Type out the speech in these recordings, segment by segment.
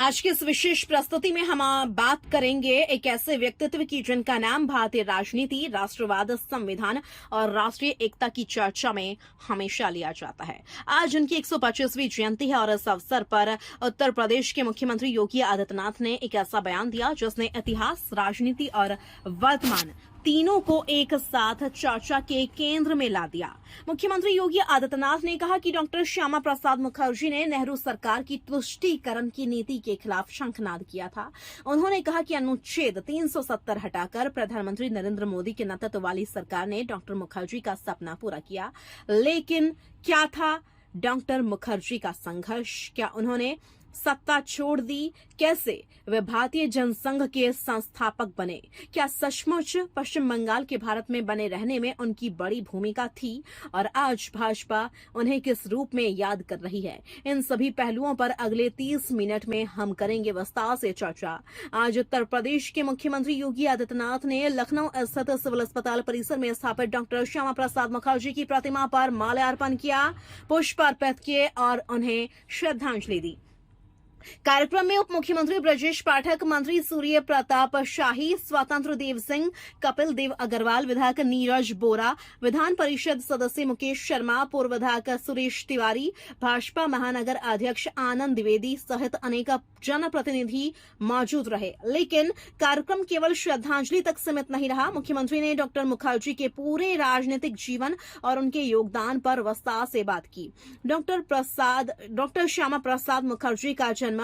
आज की इस विशेष प्रस्तुति में हम बात करेंगे एक ऐसे व्यक्तित्व की जिनका नाम भारतीय राजनीति, राष्ट्रवाद, संविधान और राष्ट्रीय एकता की चर्चा में हमेशा लिया जाता है। आज उनकी 125वीं जयंती है और इस अवसर पर उत्तर प्रदेश के मुख्यमंत्री योगी आदित्यनाथ ने एक ऐसा बयान दिया जिसने इतिहास, राजनीति और वर्तमान तीनों को एक साथ चर्चा के केंद्र में ला दिया। मुख्यमंत्री योगी आदित्यनाथ ने कहा कि डॉक्टर श्यामा प्रसाद मुखर्जी ने नेहरू सरकार की तुष्टीकरण की नीति के खिलाफ शंखनाद किया था। उन्होंने कहा कि अनुच्छेद 370 हटाकर प्रधानमंत्री नरेंद्र मोदी के नेतृत्व वाली सरकार ने डॉक्टर मुखर्जी का सपना पूरा किया। लेकिन क्या था डॉक्टर मुखर्जी का संघर्ष? क्या उन्होंने सत्ता छोड़ दी? कैसे वे भारतीय जनसंघ के संस्थापक बने? क्या सचमुच पश्चिम बंगाल के भारत में बने रहने में उनकी बड़ी भूमिका थी? और आज भाजपा उन्हें किस रूप में याद कर रही है? इन सभी पहलुओं पर अगले 30 मिनट में हम करेंगे विस्तार से चर्चा। आज उत्तर प्रदेश के मुख्यमंत्री योगी आदित्यनाथ ने लखनऊ स्थित सिविल अस्पताल परिसर में स्थापित डॉक्टर श्यामा प्रसाद मुखर्जी की प्रतिमा पर माल्यार्पण किया, पुष्प अर्पित किए और उन्हें श्रद्धांजलि दी। कार्यक्रम में उप मुख्यमंत्री ब्रजेश पाठक, मंत्री सूर्य प्रताप शाही, स्वतंत्र देव सिंह, कपिल देव अग्रवाल, विधायक नीरज बोरा, विधान परिषद सदस्य मुकेश शर्मा, पूर्व विधायक सुरेश तिवारी, भाजपा महानगर अध्यक्ष आनंद द्विवेदी सहित अनेक जनप्रतिनिधि मौजूद रहे। लेकिन कार्यक्रम केवल श्रद्धांजलि तक सीमित नहीं रहा। मुख्यमंत्री ने डॉक्टर मुखर्जी के पूरे राजनीतिक जीवन और उनके योगदान पर विस्तार से बात की। डॉक्टर श्यामा प्रसाद मुखर्जी का जन्म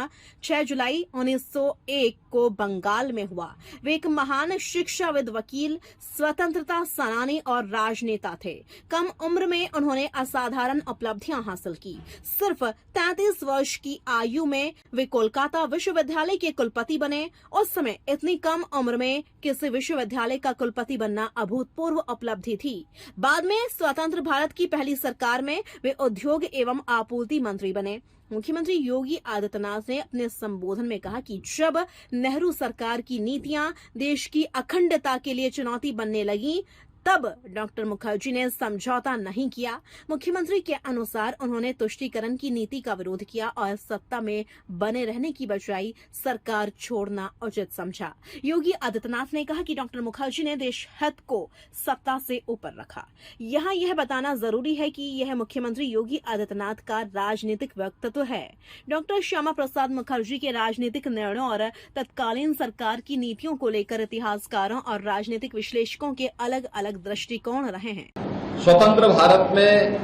6 जुलाई 1901 को बंगाल में हुआ। वे एक महान शिक्षाविद, वकील, स्वतंत्रता सेनानी और राजनेता थे। कम उम्र में उन्होंने असाधारण उपलब्धियां हासिल की। सिर्फ 33 वर्ष की आयु में वे कोलकाता विश्वविद्यालय के कुलपति बने। उस समय इतनी कम उम्र में किसी विश्वविद्यालय का कुलपति बनना अभूतपूर्व उपलब्धि थी। बाद में स्वतंत्र भारत की पहली सरकार में वे उद्योग एवं आपूर्ति मंत्री बने। मुख्यमंत्री योगी आदित्यनाथ ने अपने संबोधन में कहा कि जब नेहरू सरकार की नीतियां देश की अखंडता के लिए चुनौती बनने लगी, तब डॉक्टर मुखर्जी ने समझौता नहीं किया। मुख्यमंत्री के अनुसार उन्होंने तुष्टीकरण की नीति का विरोध किया और सत्ता में बने रहने की बजाय सरकार छोड़ना उचित समझा। योगी आदित्यनाथ ने कहा कि डॉक्टर मुखर्जी ने देश हित को सत्ता से ऊपर रखा। यहाँ यह बताना जरूरी है कि यह मुख्यमंत्री योगी आदित्यनाथ का राजनीतिक व्यक्तित्व है। डॉक्टर श्यामा प्रसाद मुखर्जी के राजनीतिक निर्णयों और तत्कालीन सरकार की नीतियों को लेकर इतिहासकारों और राजनीतिक विश्लेषकों के अलग अलग दृष्टिकोण रहे हैं। स्वतंत्र भारत में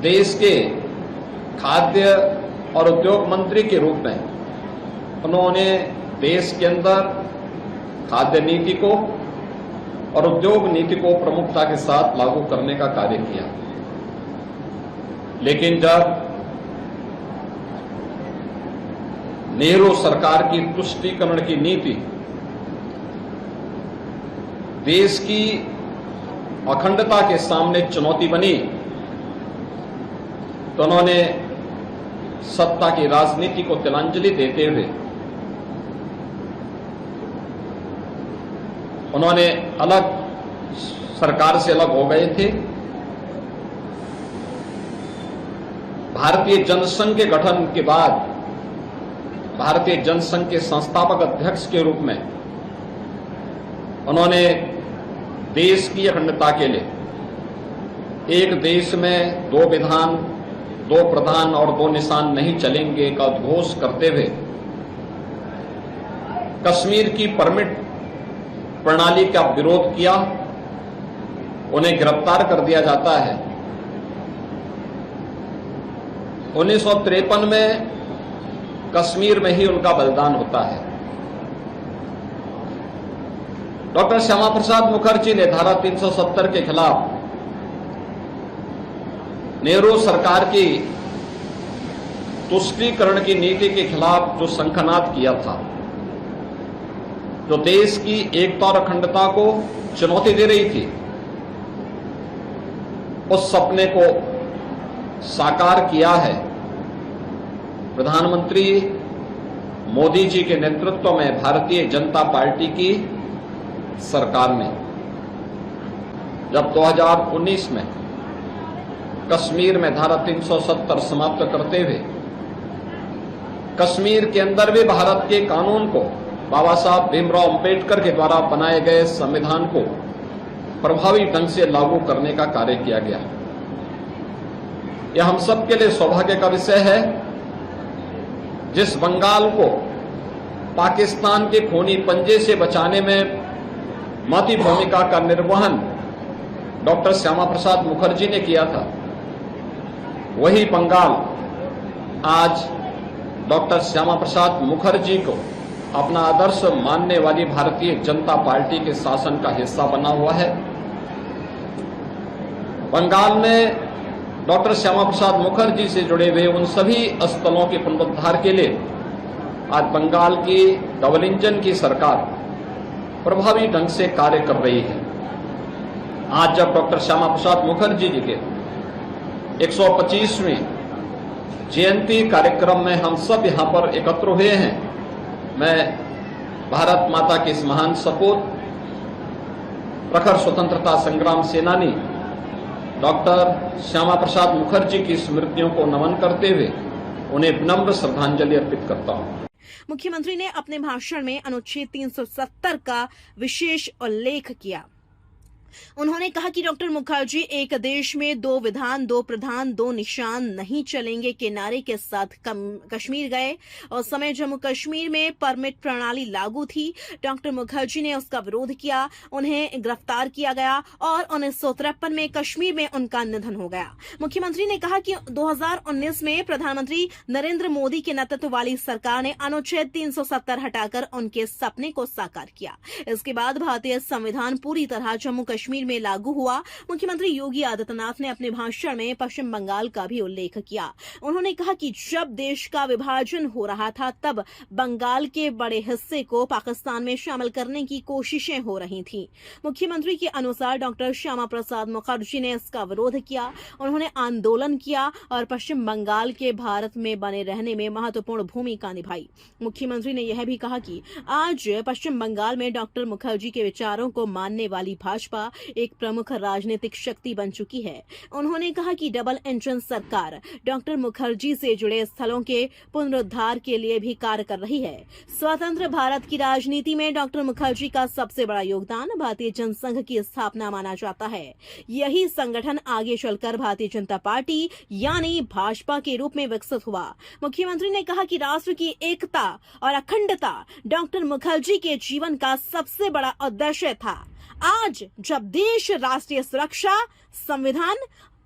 देश के खाद्य और उद्योग मंत्री के रूप में उन्होंने देश के अंदर खाद्य नीति को और उद्योग नीति को प्रमुखता के साथ लागू करने का कार्य किया। लेकिन जब नेहरू सरकार की तुष्टीकरण की नीति देश की अखंडता के सामने चुनौती बनी, तो उन्होंने सत्ता की राजनीति को तिलांजलि देते हुए उन्होंने सरकार से अलग हो गए थे। भारतीय जनसंघ के गठन के बाद भारतीय जनसंघ के संस्थापक अध्यक्ष के रूप में उन्होंने देश की अखंडता के लिए एक देश में 2 विधान, 2 प्रधान और 2 निशान नहीं चलेंगे का उद्घोष करते हुए कश्मीर की परमिट प्रणाली का विरोध किया। उन्हें गिरफ्तार कर दिया जाता है। 1953 में कश्मीर में ही उनका बलिदान होता है। डॉक्टर श्यामा प्रसाद मुखर्जी ने धारा 370 के खिलाफ नेहरू सरकार की तुष्टीकरण की नीति के खिलाफ जो शंखनाद किया था, जो देश की एकता और अखंडता को चुनौती दे रही थी, उस सपने को साकार किया है प्रधानमंत्री मोदी जी के नेतृत्व में भारतीय जनता पार्टी की सरकार ने। जब 2019 में कश्मीर में धारा 370 समाप्त करते हुए कश्मीर के अंदर भी भारत के कानून को, बाबा साहब भीमराव अंबेडकर के द्वारा बनाए गए संविधान को प्रभावी ढंग से लागू करने का कार्य किया गया। यह हम सब के लिए सौभाग्य का विषय है। जिस बंगाल को पाकिस्तान के खूनी पंजे से बचाने में महती भूमिका का निर्वहन डॉक्टर श्यामा प्रसाद मुखर्जी ने किया था, वही बंगाल आज डॉक्टर श्यामा प्रसाद मुखर्जी को अपना आदर्श मानने वाली भारतीय जनता पार्टी के शासन का हिस्सा बना हुआ है। बंगाल में डॉक्टर श्यामा प्रसाद मुखर्जी से जुड़े हुए उन सभी स्थलों के पुनरुद्धार के लिए आज बंगाल की डबल इंजन की सरकार प्रभावी ढंग से कार्य कर रही है। आज जब डॉक्टर श्यामा प्रसाद मुखर्जी जी के 125वें जयंती कार्यक्रम में हम सब यहां पर एकत्र हुए हैं, मैं भारत माता के इस महान सपूत, प्रखर स्वतंत्रता संग्राम सेनानी डॉक्टर श्यामा प्रसाद मुखर्जी की स्मृतियों को नमन करते हुए उन्हें विनम्र श्रद्धांजलि अर्पित करता हूं। मुख्यमंत्री ने अपने भाषण में अनुच्छेद 370 का विशेष उल्लेख किया। उन्होंने कहा कि डॉक्टर मुखर्जी एक देश में दो विधान, दो प्रधान, दो निशान नहीं चलेंगे के नारे के साथ कश्मीर गए और समय जम्मू कश्मीर में परमिट प्रणाली लागू थी। डॉक्टर मुखर्जी ने उसका विरोध किया, उन्हें गिरफ्तार किया गया और 1953 में कश्मीर में उनका निधन हो गया। मुख्यमंत्री ने कहा कि 2019 में प्रधानमंत्री नरेंद्र मोदी के नेतृत्व वाली सरकार ने अनुच्छेद 370 हटाकर उनके सपने को साकार किया। इसके बाद भारतीय संविधान पूरी तरह जम्मू कश्मीर में लागू हुआ। मुख्यमंत्री योगी आदित्यनाथ ने अपने भाषण में पश्चिम बंगाल का भी उल्लेख किया। उन्होंने कहा कि जब देश का विभाजन हो रहा था तब बंगाल के बड़े हिस्से को पाकिस्तान में शामिल करने की कोशिशें हो रही थीं। मुख्यमंत्री के अनुसार डॉक्टर श्यामा प्रसाद मुखर्जी ने इसका विरोध किया, उन्होंने आंदोलन किया और पश्चिम बंगाल के भारत में बने रहने में महत्वपूर्ण भूमिका निभाई। मुख्यमंत्री ने यह भी कहा कि आज पश्चिम बंगाल में डॉक्टर मुखर्जी के विचारों को मानने वाली भाजपा एक प्रमुख राजनीतिक शक्ति बन चुकी है। उन्होंने कहा कि डबल इंजन सरकार डॉक्टर मुखर्जी से जुड़े स्थलों के पुनरुद्धार के लिए भी कार्य कर रही है। स्वतंत्र भारत की राजनीति में डॉक्टर मुखर्जी का सबसे बड़ा योगदान भारतीय जनसंघ की स्थापना माना जाता है। यही संगठन आगे चलकर भारतीय जनता पार्टी यानी भाजपा के रूप में विकसित हुआ। मुख्यमंत्री ने कहा कि राष्ट्र की एकता और अखंडता डॉक्टर मुखर्जी के जीवन का सबसे बड़ा उद्देश्य था। आज जब देश राष्ट्रीय सुरक्षा, संविधान,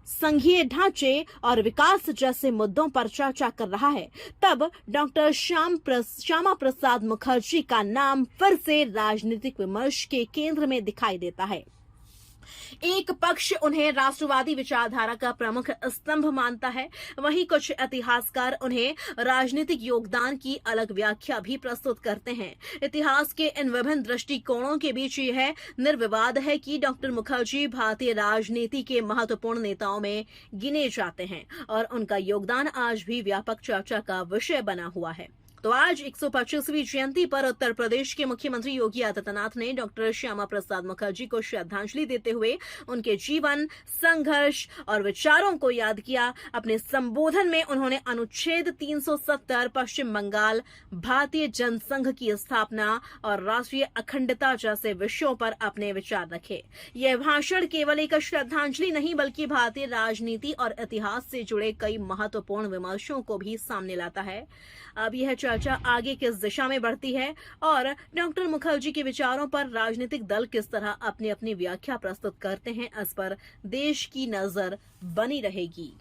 संघीय ढांचे और विकास जैसे मुद्दों पर चर्चा कर रहा है, तब डॉक्टर श्यामा प्रसाद मुखर्जी का नाम फिर से राजनीतिक विमर्श के केंद्र में दिखाई देता है। एक पक्ष उन्हें राष्ट्रवादी विचारधारा का प्रमुख स्तंभ मानता है, वहीं कुछ इतिहासकार उन्हें राजनीतिक योगदान की अलग व्याख्या भी प्रस्तुत करते हैं। इतिहास के इन विभिन्न दृष्टिकोणों के बीच यह निर्विवाद है कि डॉक्टर मुखर्जी भारतीय राजनीति के महत्वपूर्ण नेताओं में गिने जाते हैं और उनका योगदान आज भी व्यापक चर्चा का विषय बना हुआ है। तो आज 125वीं जयंती पर उत्तर प्रदेश के मुख्यमंत्री योगी आदित्यनाथ ने डॉक्टर श्यामा प्रसाद मुखर्जी को श्रद्धांजलि देते हुए उनके जीवन, संघर्ष और विचारों को याद किया। अपने संबोधन में उन्होंने अनुच्छेद 370, पश्चिम बंगाल, भारतीय जनसंघ की स्थापना और राष्ट्रीय अखंडता जैसे विषयों पर अपने विचार रखे। यह भाषण केवल एक श्रद्धांजलि नहीं बल्कि भारतीय राजनीति और इतिहास से जुड़े कई महत्वपूर्ण विमर्शों को भी सामने लाता है। अब यह चर्चा आगे किस दिशा में बढ़ती है और डॉक्टर मुखर्जी के विचारों पर राजनीतिक दल किस तरह अपनी अपनी व्याख्या प्रस्तुत करते हैं, इस पर देश की नजर बनी रहेगी।